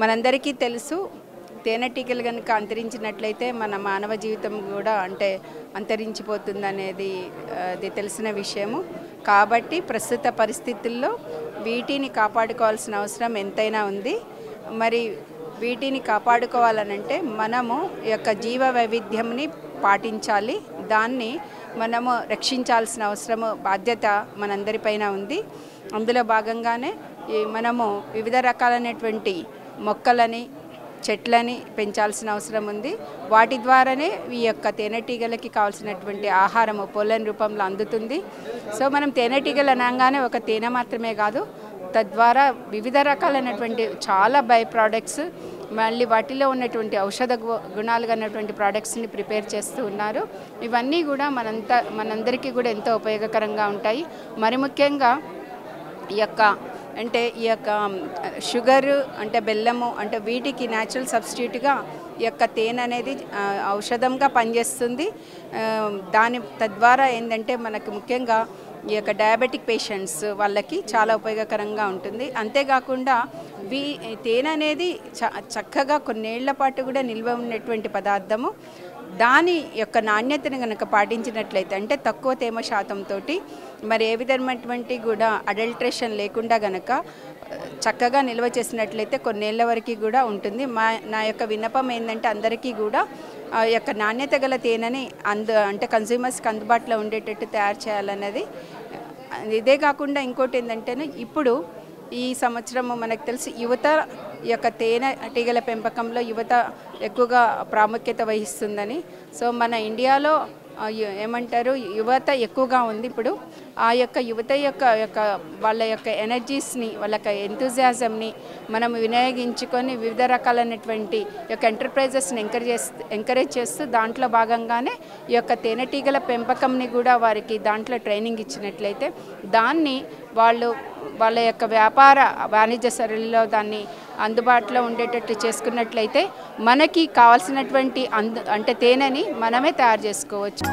మనందరికీ తెలుసు తేనెటీగలు కనుక అంతరించినట్లయితే మన మానవ జీవితం కూడా అంటే అంతరించిపోతుందనేది అది తెలిసిన విషయము. కాబట్టి ప్రస్తుత పరిస్థితుల్లో వీటిని కాపాడుకోవాల్సిన అవసరం ఎంతైనా ఉంది. మరి వీటిని కాపాడుకోవాలనంటే మనము ఈ యొక్క జీవ వైవిధ్యంని పాటించాలి. దాన్ని మనము రక్షించాల్సిన అవసరము బాధ్యత మనందరిపైన ఉంది. అందులో భాగంగానే మనము వివిధ రకాలైనటువంటి మొక్కలని చెట్లని పెంచాల్సిన అవసరం ఉంది. వాటి ద్వారానే ఈ యొక్క తేనెటీగలకి కావాల్సినటువంటి ఆహారము పొలన్ రూపంలో అందుతుంది. సో మనం తేనెటీగలు అనగానే ఒక తేనె మాత్రమే కాదు, తద్వారా వివిధ రకాలైనటువంటి చాలా బై ప్రోడక్ట్స్ మళ్ళీ వాటిలో ఉన్నటువంటి ఔషధ గుణాలు ఉన్నటువంటి ప్రోడక్ట్స్ని ప్రిపేర్ చేస్తూ ఉన్నారు. ఇవన్నీ కూడా మనందరికీ కూడా ఎంతో ఉపయోగకరంగా ఉంటాయి. మరి ముఖ్యంగా ఈ యొక్క షుగరు అంటే బెల్లము అంటే వీటికి న్యాచురల్ సబ్స్టిట్యూట్గా ఈ యొక్క తేనె అనేది ఔషధంగా పనిచేస్తుంది. తద్వారా ఏంటంటే మనకు ముఖ్యంగా ఈ యొక్క డయాబెటిక్ పేషెంట్స్ వాళ్ళకి చాలా ఉపయోగకరంగా ఉంటుంది. అంతేకాకుండా తేనె అనేది చక్కగా కొన్నేళ్ల పాటు కూడా నిల్వ ఉన్నటువంటి పదార్థము. దాని యొక్క నాణ్యతను కనుక పాటించినట్లయితే అంటే తక్కువ తేమ శాతంతో మరి ఏ విధమైనటువంటి కూడా అడల్ట్రేషన్ లేకుండా గనక చక్కగా నిల్వ చేసినట్లయితే కొన్నేళ్ల వరకు కూడా ఉంటుంది. నా యొక్క విన్నపం ఏంటంటే అందరికీ కూడా ఆ యొక్క నాణ్యత గల తేనెని అంటే కన్స్యూమర్స్కి అందుబాటులో ఉండేటట్టు తయారు చేయాలన్నది. ఇదే కాకుండా ఇంకోటి ఏంటంటే ఇప్పుడు ఈ సంవత్సరము మనకు తెలిసి యువత ఈ యొక్క తేనెటీగల పెంపకంలో యువత ఎక్కువగా ప్రాముఖ్యత వహిస్తుందని. సో మన ఇండియాలో ఏమంటారు యువత ఎక్కువగా ఉంది. ఇప్పుడు ఆ యొక్క యువత యొక్క వాళ్ళ యొక్క ఎనర్జీస్ని వాళ్ళ యొక్క ఎంతూజియాజంని మనం వినియోగించుకొని వివిధ రకాలైనటువంటి యొక్క ఎంటర్ప్రైజెస్ని ఎంకరేజ్ చేస్తూ దాంట్లో భాగంగానే ఈ యొక్క తేనెటీగల పెంపకంని కూడా వారికి దాంట్లో ట్రైనింగ్ ఇచ్చినట్లయితే దాన్ని వాళ్ళ యొక్క వ్యాపార వాణిజ్య సరళిలో దాన్ని అందుబాటులో ఉండేటట్లు చేసుకున్నట్లయితే మనకి కావాల్సినటువంటి అంటే తేనెని మనమే తయారు చేసుకోవచ్చు.